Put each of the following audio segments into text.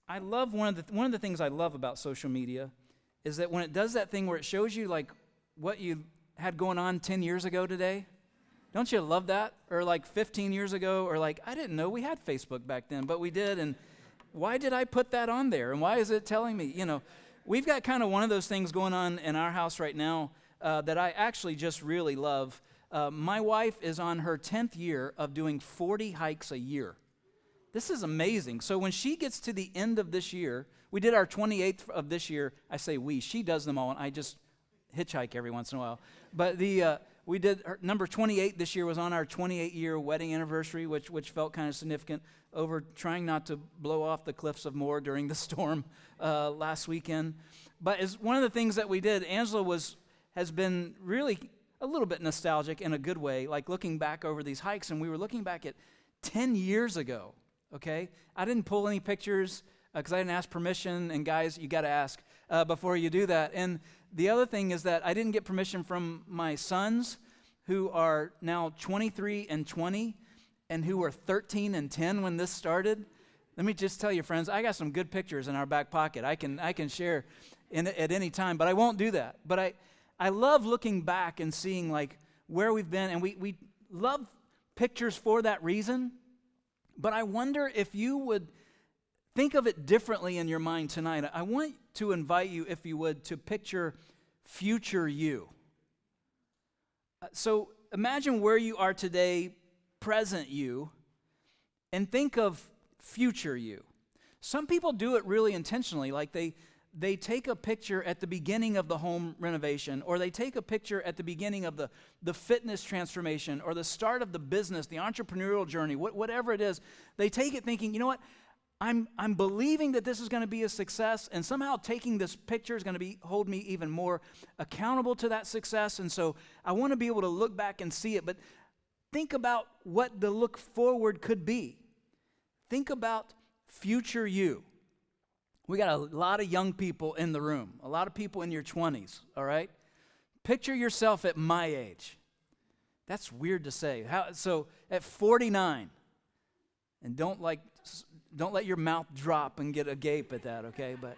I love one of the things I love about social media is that when it does that thing where it shows you like what you had going on 10 years ago today. Don't you love that? Or like 15 years ago, or like, I didn't know we had Facebook back then, but we did, and why did I put that on there? And why is it telling me? We've got kind of one of those things going on in our house right now that I actually just really love. My wife is on her 10th year of doing 40 hikes a year. This is amazing. So when she gets to the end of this year, we did our 28th of this year. I say we. She does them all, and I just hitchhike every once in a while. But we did number 28 this year was on our 28-year wedding anniversary, which felt kind of significant, over trying not to blow off the cliffs of Moher during the storm last weekend. But as one of the things that we did, Angela has been really a little bit nostalgic in a good way, like looking back over these hikes, and we were looking back at 10 years ago, okay? I didn't pull any pictures because I didn't ask permission, and guys, you got to ask before you do that. And the other thing is that I didn't get permission from my sons, who are now 23 and 20, and who were 13 and 10 when this started. Let me just tell you, friends, I got some good pictures in our back pocket. I can share at any time, but I won't do that. But I love looking back and seeing like where we've been, and we love pictures for that reason. But I wonder if you would think of it differently in your mind tonight. I want to invite you, if you would, to picture future you. So imagine where you are today, present you, and think of future you. Some people do it really intentionally, like they take a picture at the beginning of the home renovation, or they take a picture at the beginning of the fitness transformation, or the start of the business, the entrepreneurial journey, whatever it is. They take it thinking, you know what? I'm believing that this is going to be a success, and somehow taking this picture is going to hold me even more accountable to that success. And so I want to be able to look back and see it, but think about what the look forward could be. Think about future you. We got a lot of young people in the room, a lot of people in your 20s, all right? Picture yourself at my age. That's weird to say. So at 49, and don't let your mouth drop and get agape at that, okay? But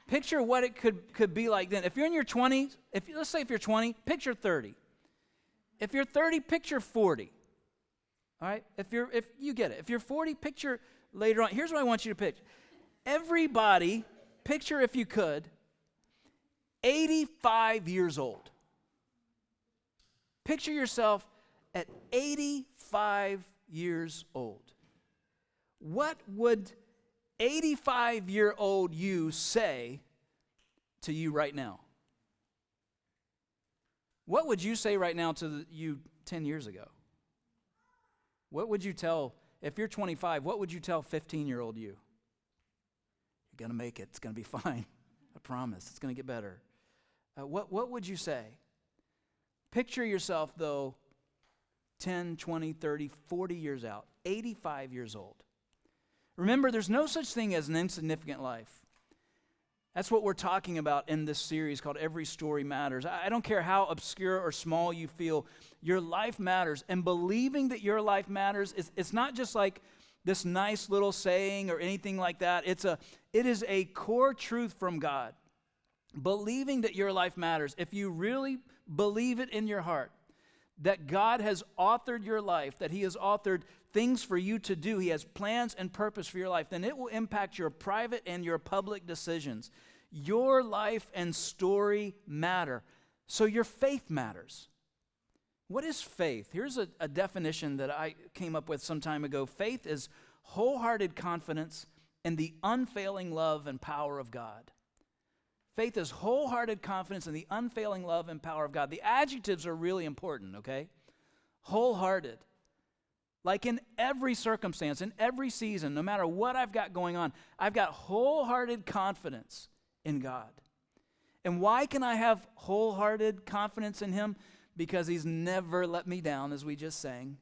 picture what it could be like then. If you're in your 20s, let's say if you're 20, picture 30. If you're 30, picture 40. All right? If you get it. If you're 40, picture later on. Here's what I want you to picture. Everybody, picture if you could, 85 years old. Picture yourself at 85 years old. What would 85-year-old you say to you right now? What would you say right now to you 10 years ago? What would you tell, if you're 25, what would you tell 15-year-old you? You're going to make it. It's going to be fine. I promise. It's going to get better. What would you say? Picture yourself, though, 10, 20, 30, 40 years out, 85 years old. Remember, there's no such thing as an insignificant life. That's what we're talking about in this series called Every Story Matters. I don't care how obscure or small you feel, your life matters. And believing that your life matters, it's not just like this nice little saying or anything like that. It is a core truth from God. Believing that your life matters. If you really believe it in your heart, that God has authored your life, that He has authored things for you to do, He has plans and purpose for your life, then it will impact your private and your public decisions. Your life and story matter. So your faith matters. What is faith? Here's a definition that I came up with some time ago. Faith is wholehearted confidence in the unfailing love and power of God. Faith is wholehearted confidence in the unfailing love and power of God. The adjectives are really important, okay? Wholehearted. Like in every circumstance, in every season, no matter what I've got going on, I've got wholehearted confidence in God. And why can I have wholehearted confidence in Him? Because He's never let me down, as we just sang.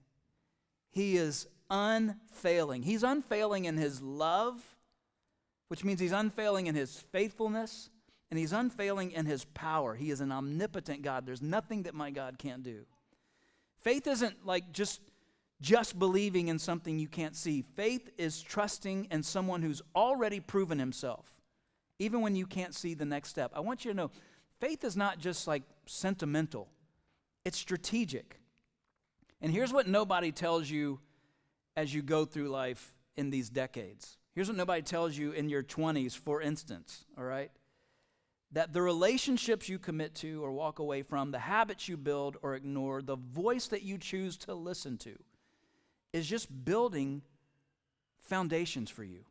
He is unfailing. He's unfailing in His love, which means He's unfailing in His faithfulness, and He's unfailing in His power. He is an omnipotent God. There's nothing that my God can't do. Faith isn't like just just believing in something you can't see. Faith is trusting in someone who's already proven himself, even when you can't see the next step. I want you to know, faith is not just like sentimental. It's strategic. And here's what nobody tells you as you go through life in these decades. Here's what nobody tells you in your 20s, for instance, all right? That the relationships you commit to or walk away from, the habits you build or ignore, the voice that you choose to listen to is just building foundations for you.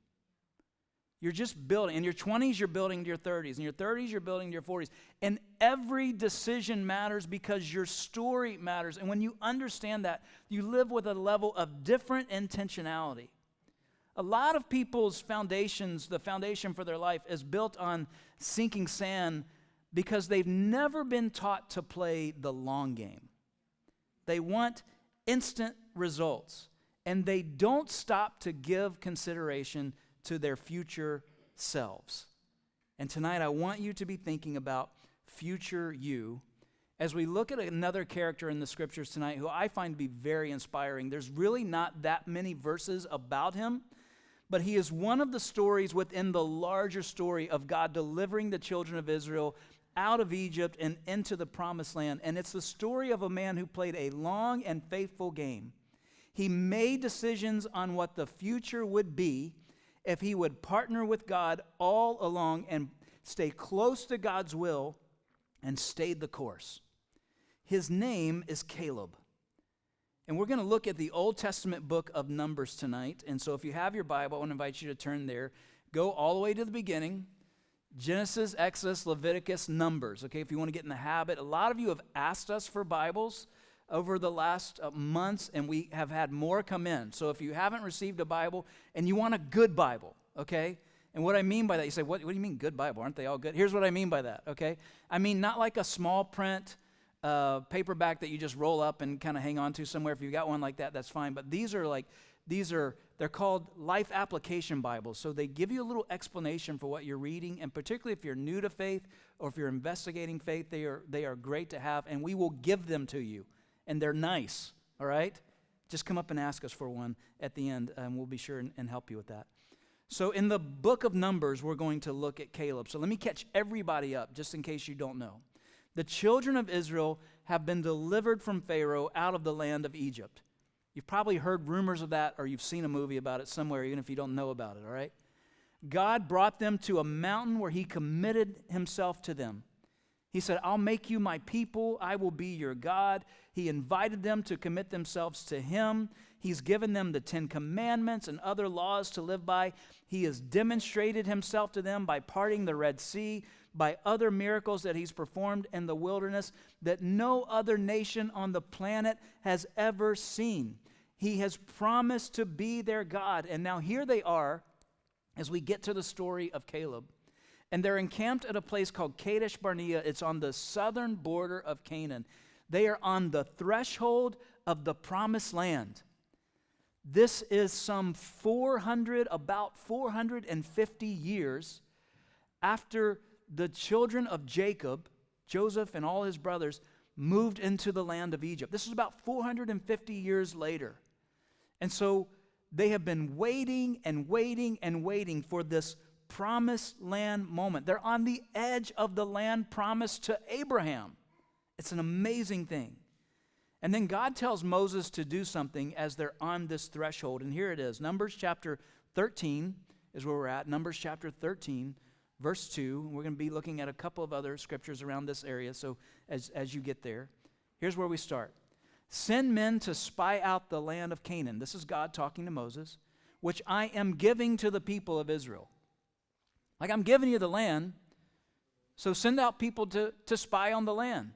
You're just building. In your 20s, you're building to your 30s. In your 30s, you're building to your 40s. And every decision matters because your story matters. And when you understand that, you live with a level of different intentionality. A lot of people's foundations, the foundation for their life, is built on sinking sand because they've never been taught to play the long game. They want instant results, and they don't stop to give consideration to their future selves. And tonight I want you to be thinking about future you as we look at another character in the scriptures tonight who I find to be very inspiring. There's really not that many verses about him, but he is one of the stories within the larger story of God delivering the children of Israel out of Egypt and into the promised land. And it's the story of a man who played a long and faithful game. He made decisions on what the future would be if he would partner with God all along and stay close to God's will and stayed the course. His name is Caleb. And we're going to look at the Old Testament book of Numbers tonight. And so if you have your Bible, I want to invite you to turn there. Go all the way to the beginning. Genesis, Exodus, Leviticus, Numbers. Okay, if you want to get in the habit. A lot of you have asked us for Bibles over the last months, and we have had more come in. So if you haven't received a Bible and you want a good Bible, okay? And what I mean by that, you say, what do you mean good Bible? Aren't they all good? Here's what I mean by that, okay? I mean not like a small print paperback that you just roll up and kind of hang on to somewhere. If you got one like that, that's fine. But they're called life application Bibles. So they give you a little explanation for what you're reading, and particularly if you're new to faith or if you're investigating faith, they are great to have, and we will give them to you. And they're nice, all right? Just come up and ask us for one at the end, and we'll be sure and help you with that. So in the book of Numbers, we're going to look at Caleb. So let me catch everybody up, just in case you don't know. The children of Israel have been delivered from Pharaoh out of the land of Egypt. You've probably heard rumors of that, or you've seen a movie about it somewhere, even if you don't know about it, all right? God brought them to a mountain where he committed himself to them. He said, I'll make you my people. I will be your God. He invited them to commit themselves to him. He's given them the 10 Commandments and other laws to live by. He has demonstrated himself to them by parting the Red Sea, by other miracles that he's performed in the wilderness that no other nation on the planet has ever seen. He has promised to be their God. And now here they are as we get to the story of Caleb. And they're encamped at a place called Kadesh Barnea. It's on the southern border of Canaan. They are on the threshold of the promised land. This is about 450 years after the children of Jacob, Joseph and all his brothers, moved into the land of Egypt. This is about 450 years later. And so they have been waiting and waiting and waiting for this promised land moment. They're on the edge of the land promised to Abraham. It's an amazing thing. And then God tells Moses to do something as they're on this threshold. And here it is. Numbers chapter 13 is where we're at. Numbers chapter 13, verse 2. We're going to be looking at a couple of other scriptures around this area. So as you get there, here's where we start. Send men to spy out the land of Canaan. This is God talking to Moses, which I am giving to the people of Israel. Like, I'm giving you the land, so send out people to spy on the land.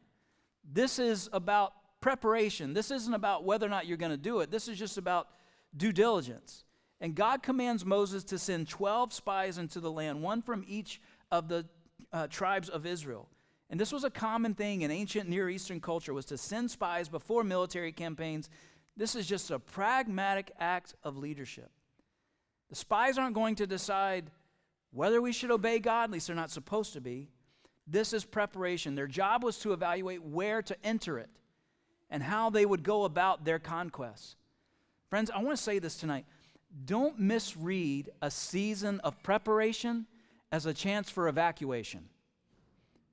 This is about preparation. This isn't about whether or not you're going to do it. This is just about due diligence. And God commands Moses to send 12 spies into the land, one from each of the tribes of Israel. And this was a common thing in ancient Near Eastern culture, was to send spies before military campaigns. This is just a pragmatic act of leadership. The spies aren't going to decide whether we should obey God, at least they're not supposed to be. This is preparation. Their job was to evaluate where to enter it and how they would go about their conquests. Friends, I want to say this tonight. Don't misread a season of preparation as a chance for evacuation.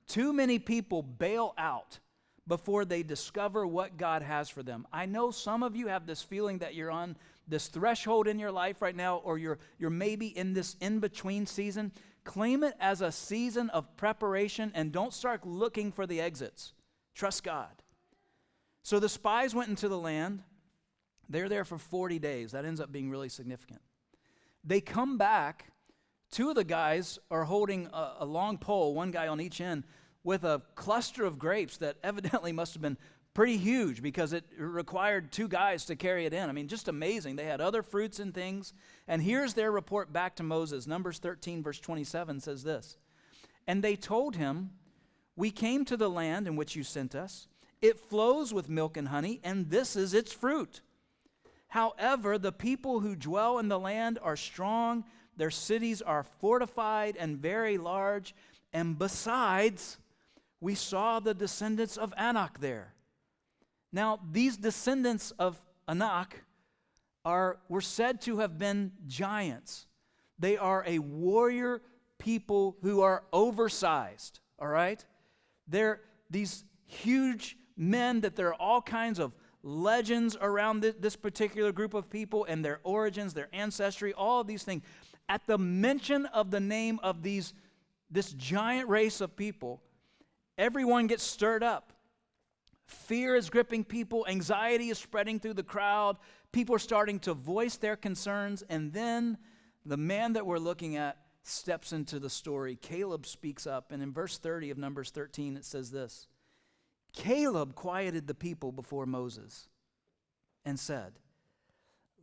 Too many people bail out before they discover what God has for them. I know some of you have this feeling that you're on this threshold in your life right now, or you're maybe in this in-between season. Claim it as a season of preparation and don't start looking for the exits. Trust God. So the spies went into the land. They're there for 40 days. That ends up being really significant. They come back. Two of the guys are holding a long pole, one guy on each end, with a cluster of grapes that evidently must have been pretty huge because it required two guys to carry it in. I mean, just amazing. They had other fruits and things. And here's their report back to Moses. Numbers 13, verse 27 says this. And they told him, we came to the land in which you sent us. It flows with milk and honey, and this is its fruit. However, the people who dwell in the land are strong, their cities are fortified and very large, and besides, we saw the descendants of Anak there. Now, these descendants of Anak were said to have been giants. They are a warrior people who are oversized, all right? They're these huge men that there are all kinds of legends around this particular group of people and their origins, their ancestry, all of these things. At the mention of the name of this giant race of people, everyone gets stirred up. Fear is gripping people. Anxiety is spreading through the crowd. People are starting to voice their concerns. And then the man that we're looking at steps into the story. Caleb speaks up. And in verse 30 of Numbers 13, it says this. Caleb quieted the people before Moses and said,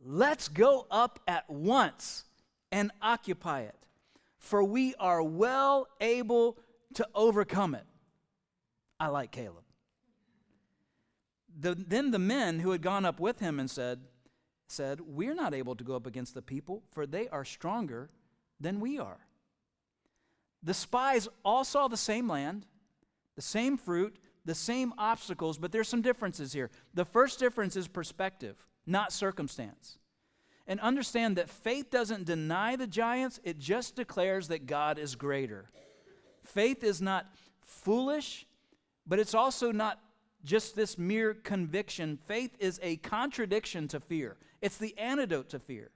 let's go up at once and occupy it, for we are well able to overcome it. I like Caleb. Then the men who had gone up with him and said, we're not able to go up against the people, for they are stronger than we are. The spies all saw the same land, the same fruit, the same obstacles, but there's some differences here. The first difference is perspective, not circumstance. And understand that faith doesn't deny the giants, it just declares that God is greater. Faith is not foolish, but it's also not just this mere conviction. Faith is a contradiction to fear. It's the antidote to fear.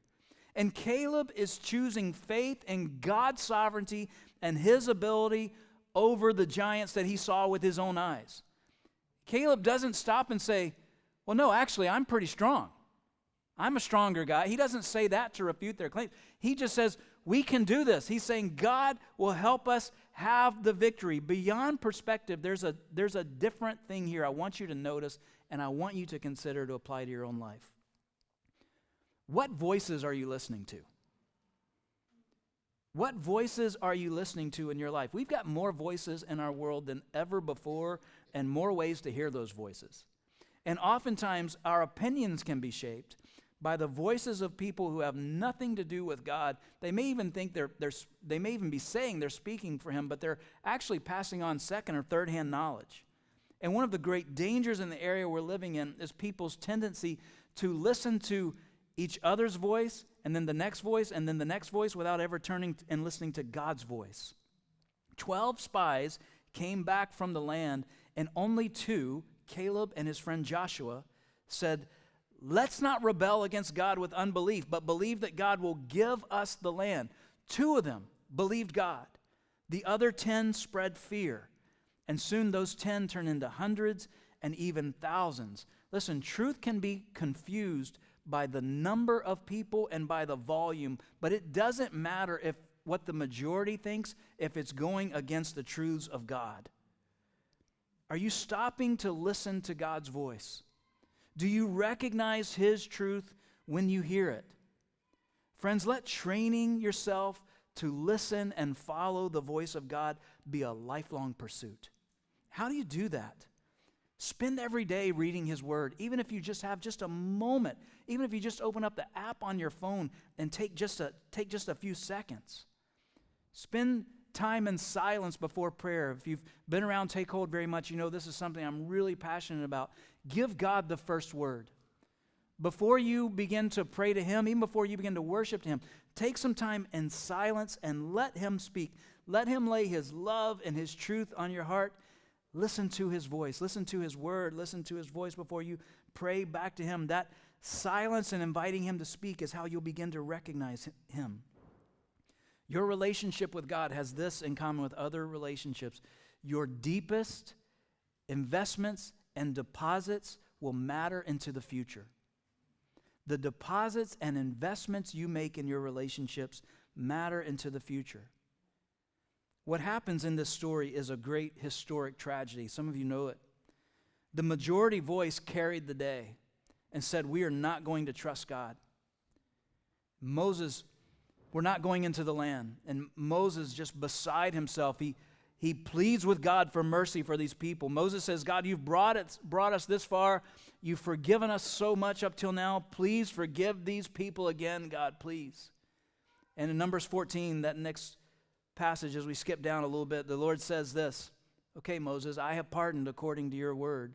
And Caleb is choosing faith in God's sovereignty and his ability over the giants that he saw with his own eyes. Caleb doesn't stop and say, well, no, actually, I'm pretty strong. I'm a stronger guy. He doesn't say that to refute their claims. He just says, we can do this. He's saying God will help us have the victory. Beyond perspective, there's a different thing here I want you to notice and I want you to consider to apply to your own life. What voices are you listening to? What voices are you listening to in your life? We've got more voices in our world than ever before and more ways to hear those voices. And oftentimes our opinions can be shaped by the voices of people who have nothing to do with God. They may even think they may even be saying they're speaking for him, but they're actually passing on second or third hand knowledge. And one of the great dangers in the area we're living in is people's tendency to listen to each other's voice and then the next voice and then the next voice without ever turning and listening to God's voice. 12 spies came back from the land, and only 2, Caleb and his friend Joshua, said, let's not rebel against God with unbelief, but believe that God will give us the land. 2 of them believed God. The other 10 spread fear. And soon those 10 turned into hundreds and even thousands. Listen, truth can be confused by the number of people and by the volume, but it doesn't matter if what the majority thinks if it's going against the truths of God. Are you stopping to listen to God's voice? Do you recognize his truth when you hear it? Friends, let training yourself to listen and follow the voice of God be a lifelong pursuit. How do you do that? Spend every day reading his word, even if you just have just a moment, even if you just open up the app on your phone and take just a few seconds. Spend time in silence before prayer. If you've been around Take Hold very much, you know this is something I'm really passionate about. Give God the first word. Before you begin to pray to him, even before you begin to worship him, take some time in silence and let him speak. Let him lay his love and his truth on your heart. Listen to his voice. Listen to his word. Listen to his voice before you pray back to him. That silence and inviting him to speak is how you'll begin to recognize him. Your relationship with God has this in common with other relationships. Your deepest investments and deposits will matter into the future. The deposits and investments you make in your relationships matter into the future. What happens in this story is a great historic tragedy. Some of you know it. The majority voice carried the day and said, we are not going to trust God. Moses, we're not going into the land. And Moses, just beside himself, he pleads with God for mercy for these people. Moses says, God, you've brought us this far. You've forgiven us so much up till now. Please forgive these people again, God, please. And in Numbers 14, that next passage, as we skip down a little bit, the Lord says this, okay, Moses, I have pardoned according to your word.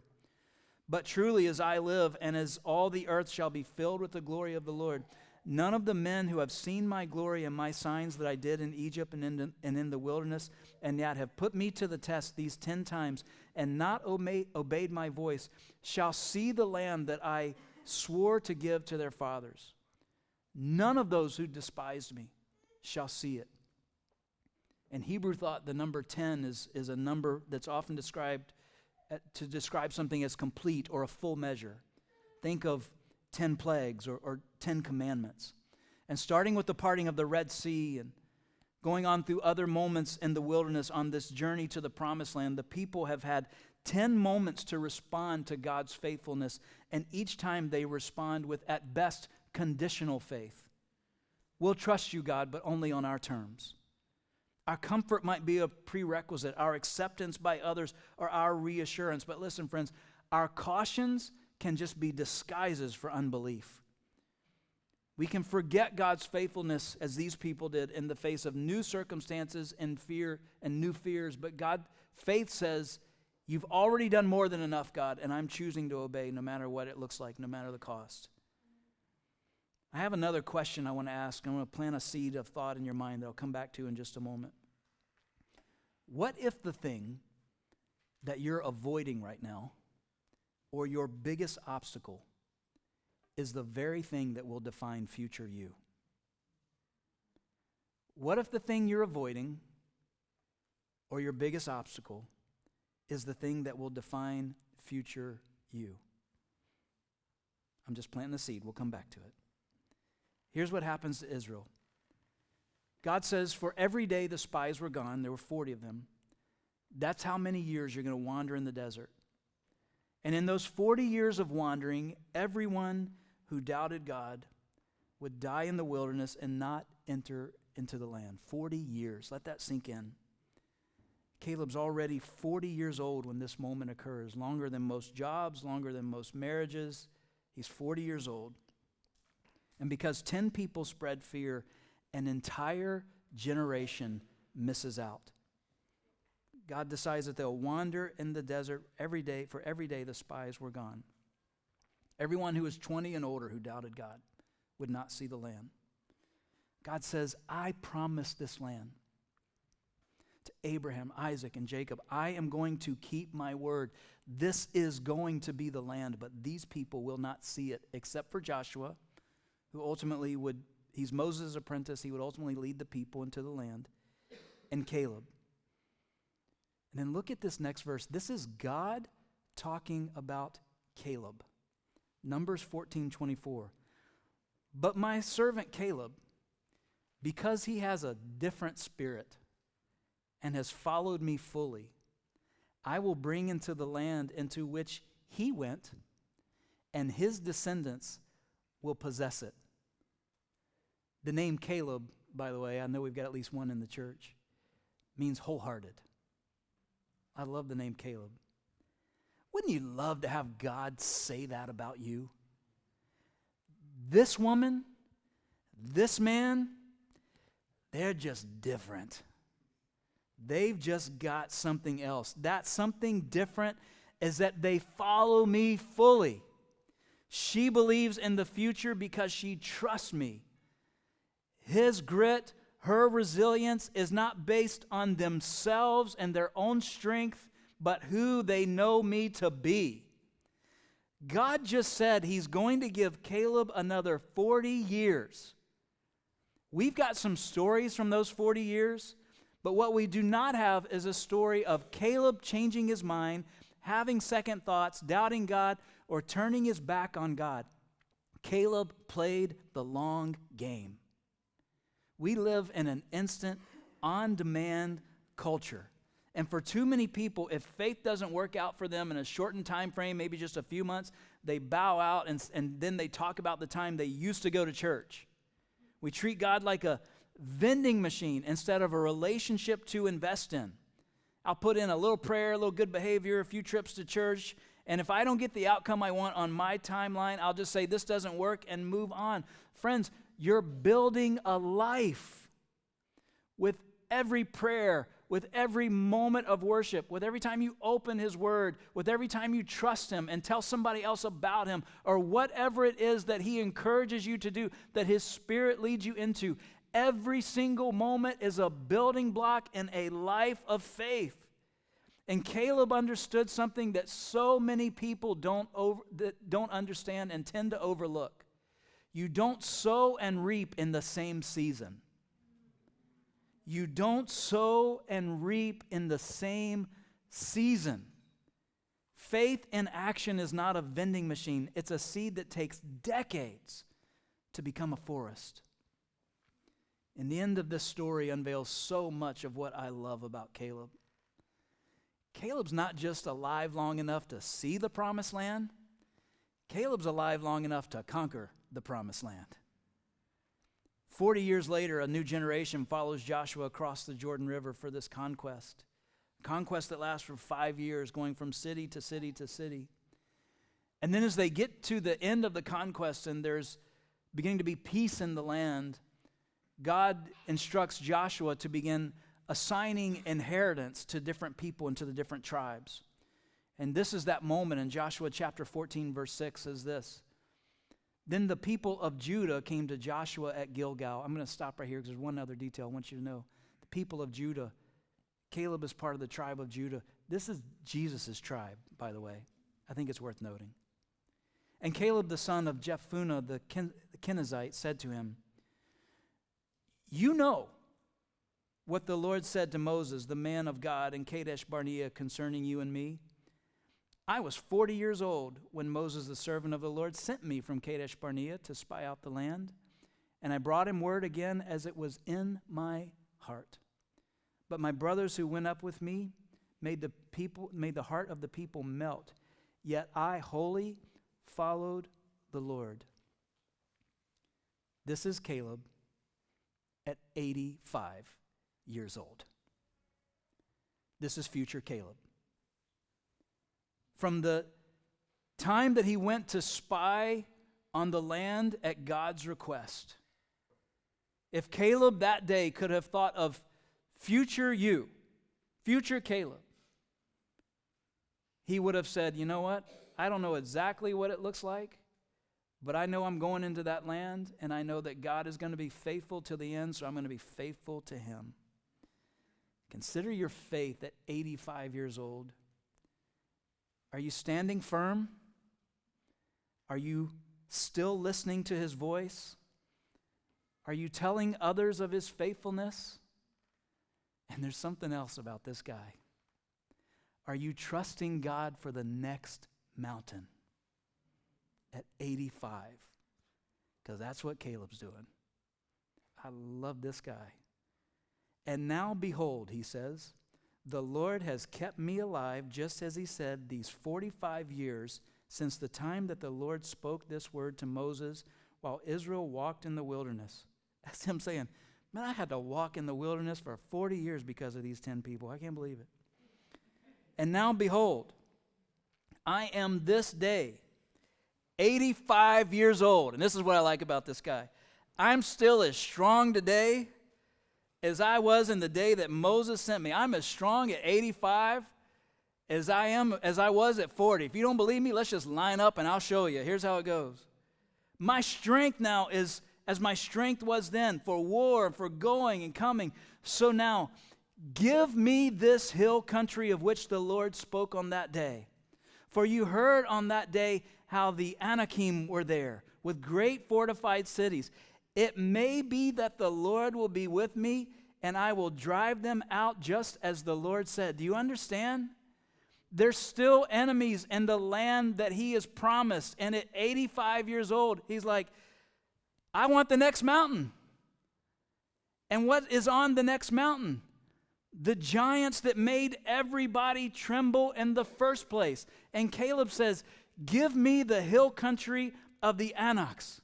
But truly as I live, and as all the earth shall be filled with the glory of the Lord, none of the men who have seen my glory and my signs that I did in Egypt and in the wilderness, and yet have put me to the test these 10 times, and not obeyed my voice, shall see the land that I swore to give to their fathers. None of those who despised me shall see it. In Hebrew thought, the number 10 is a number that's often described to describe something as complete or a full measure. Think of 10 plagues or 10 commandments. And starting with the parting of the Red Sea and going on through other moments in the wilderness on this journey to the promised land, the people have had 10 moments to respond to God's faithfulness, and each time they respond with, at best, conditional faith. We'll trust you, God, but only on our terms. Our comfort might be a prerequisite, our acceptance by others, or our reassurance. But listen, friends, our cautions can just be disguises for unbelief. We can forget God's faithfulness as these people did in the face of new circumstances and fear and new fears. But faith says, you've already done more than enough, God, and I'm choosing to obey no matter what it looks like, no matter the cost. I have another question I want to ask. I want to plant a seed of thought in your mind that I'll come back to in just a moment. What if the thing that you're avoiding right now, or your biggest obstacle, is the very thing that will define future you? What if the thing you're avoiding, or your biggest obstacle, is the thing that will define future you? I'm just planting the seed. We'll come back to it. Here's what happens to Israel. God says, for every day the spies were gone, there were 40 of them, that's how many years you're going to wander in the desert. And in those 40 years of wandering, everyone who doubted God would die in the wilderness and not enter into the land. 40 years. Let that sink in. Caleb's already 40 years old when this moment occurs. Longer than most jobs, longer than most marriages. He's 40 years old. And because 10 people spread fear, an entire generation misses out. God decides that they'll wander in the desert every day. For every day the spies were gone. Everyone who was 20 and older who doubted God would not see the land. God says, I promised this land to Abraham, Isaac, and Jacob. I am going to keep my word. This is going to be the land, but these people will not see it except for Joshua, who ultimately he's Moses' apprentice. He would ultimately lead the people into the land. And Caleb. And then look at this next verse. This is God talking about Caleb. Numbers 14:24. But my servant Caleb, because he has a different spirit and has followed me fully, I will bring into the land into which he went, and his descendants will possess it. The name Caleb, by the way, I know we've got at least one in the church, means wholehearted. I love the name Caleb. Wouldn't you love to have God say that about you? This woman, this man, they're just different. They've just got something else. That something different is that they follow me fully. She believes in the future because she trusts me. His grit, her resilience is not based on themselves and their own strength, but who they know me to be. God just said he's going to give Caleb another 40 years. We've got some stories from those 40 years, but what we do not have is a story of Caleb changing his mind, having second thoughts, doubting God, or turning his back on God. Caleb played the long game. We live in an instant, on-demand culture. And for too many people, if faith doesn't work out for them in a shortened time frame, maybe just a few months, they bow out and then they talk about the time they used to go to church. We treat God like a vending machine instead of a relationship to invest in. I'll put in a little prayer, a little good behavior, a few trips to church, and if I don't get the outcome I want on my timeline, I'll just say this doesn't work and move on. Friends, you're building a life with every prayer, with every moment of worship, with every time you open his word, with every time you trust him and tell somebody else about him, or whatever it is that he encourages you to do, that his Spirit leads you into. Every single moment is a building block in a life of faith. And Caleb understood something that so many people don't understand and tend to overlook. You don't sow and reap in the same season. You don't sow and reap in the same season. Faith in action is not a vending machine. It's a seed that takes decades to become a forest. And the end of this story unveils so much of what I love about Caleb. Caleb's not just alive long enough to see the promised land. Caleb's alive long enough to conquer the promised land. 40 years later, a new generation follows Joshua across the Jordan River for this conquest. Conquest that lasts for 5 years, going from city to city to city. And then as they get to the end of the conquest and there's beginning to be peace in the land, God instructs Joshua to begin assigning inheritance to different people and to the different tribes. And this is that moment in Joshua chapter 14, verse 6 says this. Then the people of Judah came to Joshua at Gilgal. I'm going to stop right here because there's one other detail I want you to know. The people of Judah. Caleb is part of the tribe of Judah. This is Jesus' tribe, by the way. I think it's worth noting. And Caleb, the son of Jephunneh, the Kenizzite, said to him, "You know what the Lord said to Moses, the man of God, in Kadesh Barnea concerning you and me. I was 40 years old when Moses, the servant of the Lord, sent me from Kadesh Barnea to spy out the land, and I brought him word again as it was in my heart. But my brothers who went up with me made the heart of the people melt, yet I wholly followed the Lord." This is Caleb at 85 years old. This is future Caleb. From the time that he went to spy on the land at God's request, if Caleb that day could have thought of future you, future Caleb, he would have said, you know what? I don't know exactly what it looks like, but I know I'm going into that land, and I know that God is going to be faithful to the end, so I'm going to be faithful to him. Consider your faith at 85 years old. Are you standing firm? Are you still listening to his voice? Are you telling others of his faithfulness? And there's something else about this guy. Are you trusting God for the next mountain at 85? Because that's what Caleb's doing. I love this guy. And now behold, he says, the Lord has kept me alive, just as he said, these 45 years since the time that the Lord spoke this word to Moses while Israel walked in the wilderness. That's him saying, man, I had to walk in the wilderness for 40 years because of these 10 people. I can't believe it. And now behold, I am this day 85 years old. And this is what I like about this guy. I'm still as strong today as I was in the day that Moses sent me. I'm as strong at 85 as I was at 40. If you don't believe me, let's just line up and I'll show you. Here's how it goes. My strength now is as my strength was then for war, for going and coming. So now, give me this hill country of which the Lord spoke on that day. For you heard on that day how the Anakim were there, with great fortified cities. It may be that the Lord will be with me, and I will drive them out just as the Lord said. Do you understand? There's still enemies in the land that he has promised. And at 85 years old, he's like, I want the next mountain. And what is on the next mountain? The giants that made everybody tremble in the first place. And Caleb says, give me the hill country of the Anaks.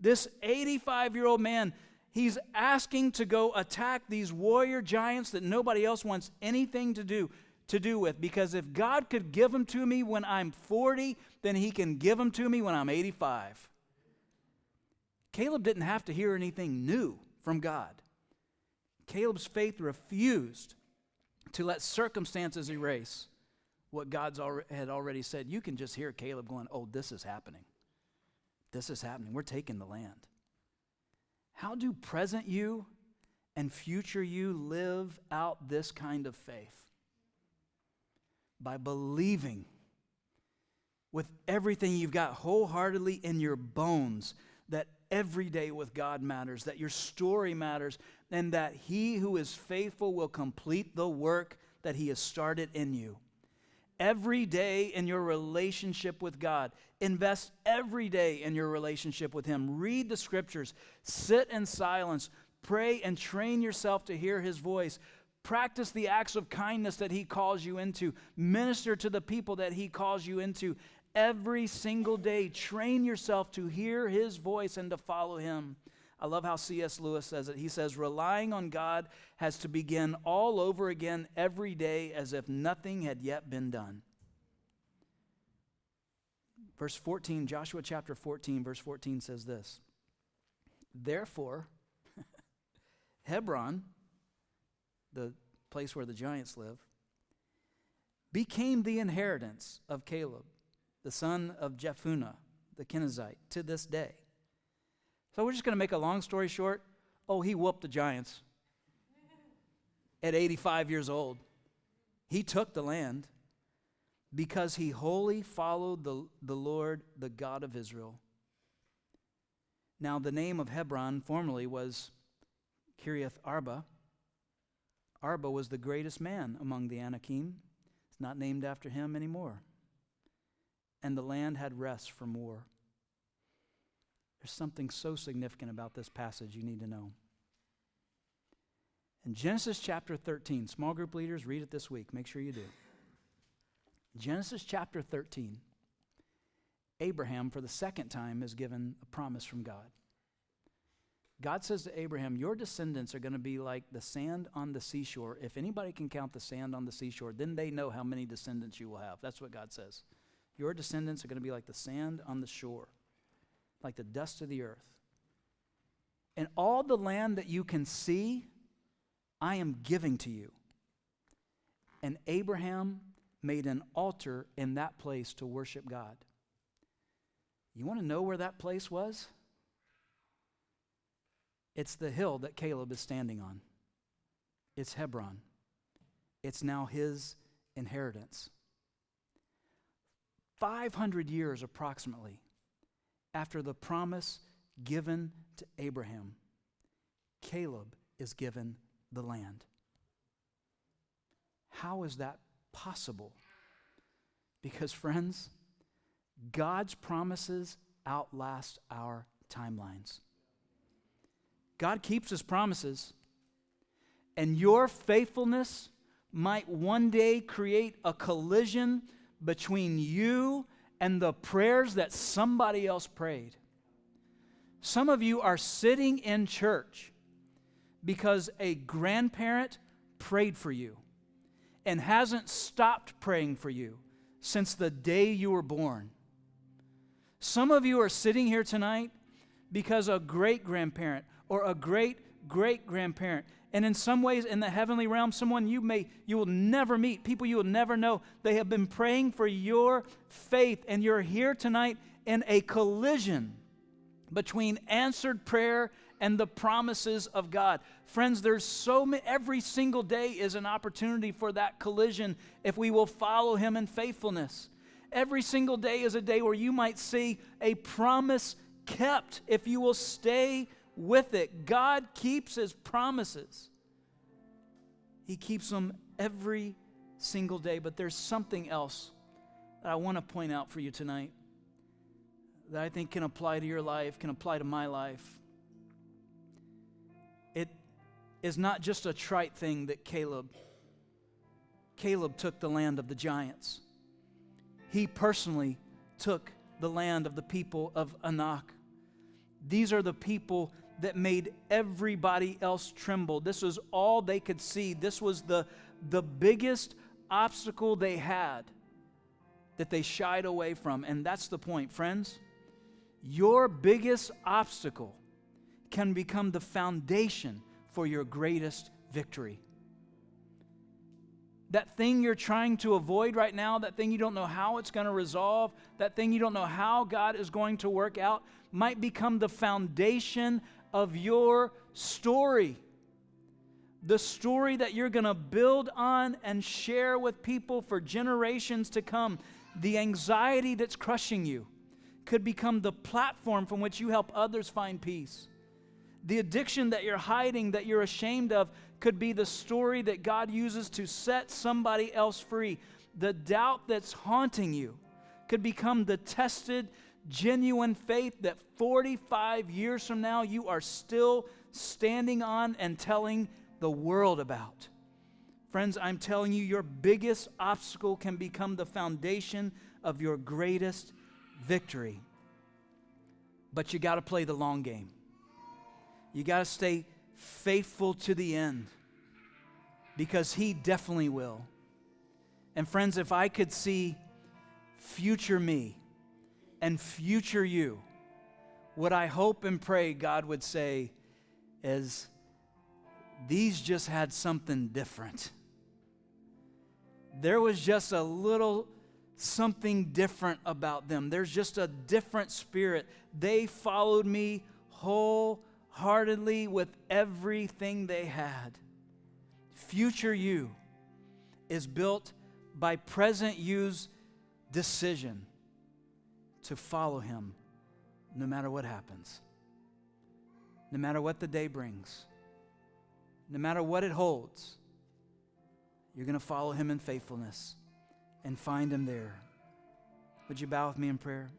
This 85-year-old man, he's asking to go attack these warrior giants that nobody else wants anything to do with. Because if God could give them to me when I'm 40, then he can give them to me when I'm 85. Caleb didn't have to hear anything new from God. Caleb's faith refused to let circumstances erase what God had already said. You can just hear Caleb going, oh, this is happening. This is happening. We're taking the land. How do present you and future you live out this kind of faith? By believing with everything you've got wholeheartedly in your bones that every day with God matters, that your story matters, and that he who is faithful will complete the work that he has started in you. Every day in your relationship with God, invest every day in your relationship with him. Read the scriptures, sit in silence, pray and train yourself to hear his voice. Practice the acts of kindness that he calls you into. Minister to the people that he calls you into. Every single day, train yourself to hear his voice and to follow him. I love how C.S. Lewis says it. He says, relying on God has to begin all over again every day as if nothing had yet been done. Verse 14, Joshua chapter 14, verse 14 says this. Therefore, Hebron, the place where the giants live, became the inheritance of Caleb, the son of Jephunneh, the Kenizzite, to this day. So we're just going to make a long story short. Oh, he whooped the giants at 85 years old. He took the land because he wholly followed the Lord, the God of Israel. Now, the name of Hebron formerly was Kiriath Arba. Arba was the greatest man among the Anakim. It's not named after him anymore. And the land had rest from war. There's something so significant about this passage you need to know. In Genesis chapter 13, small group leaders, read it this week. Make sure you do. Genesis chapter 13, Abraham, for the second time, is given a promise from God. God says to Abraham, your descendants are going to be like the sand on the seashore. If anybody can count the sand on the seashore, then they know how many descendants you will have. That's what God says. Your descendants are going to be like the sand on the shore, like the dust of the earth. And all the land that you can see, I am giving to you. And Abraham made an altar in that place to worship God. You want to know where that place was? It's the hill that Caleb is standing on. It's Hebron. It's now his inheritance. 500 years approximately after the promise given to Abraham, Caleb is given the land. How is that possible? Because, friends, God's promises outlast our timelines. God keeps his promises, and your faithfulness might one day create a collision between you and the prayers that somebody else prayed. Some of you are sitting in church because a grandparent prayed for you and hasn't stopped praying for you since the day you were born. Some of you are sitting here tonight because a great-grandparent or a great-great-grandparent And in some ways, in the heavenly realm, someone you will never meet, people you will never know, they have been praying for your faith, and you're here tonight in a collision between answered prayer and the promises of God. Friends, there's so many, every single day is an opportunity for that collision if we will follow Him in faithfulness. Every single day is a day where you might see a promise kept if you will stay with it. God keeps His promises. He keeps them every single day. But there's something else that I want to point out for you tonight that I think can apply to your life, can apply to my life. It is not just a trite thing that Caleb took the land of the giants. He personally took the land of the people of Anak. These are the people that made everybody else tremble. This was all they could see. This was the biggest obstacle they had that they shied away from. And that's the point, friends. Your biggest obstacle can become the foundation for your greatest victory. That thing you're trying to avoid right now, that thing you don't know how it's going to resolve, that thing you don't know how God is going to work out, might become the foundation of your story. The story that you're going to build on and share with people for generations to come. The anxiety that's crushing you could become the platform from which you help others find peace. The addiction that you're hiding, that you're ashamed of, could be the story that God uses to set somebody else free. The doubt that's haunting you could become the tested, genuine faith that 45 years from now you are still standing on and telling the world about. Friends, I'm telling you, your biggest obstacle can become the foundation of your greatest victory. But you got to play the long game. You got to stay faithful to the end, because He definitely will. And friends, if I could see future me and future you, what I hope and pray God would say is, these just had something different. There was just a little something different about them. There's just a different spirit. They followed me wholeheartedly with everything they had. Future you is built by present you's decision to follow Him no matter what happens, no matter what the day brings, no matter what it holds. You're going to follow Him in faithfulness and find Him there. Would you bow with me in prayer?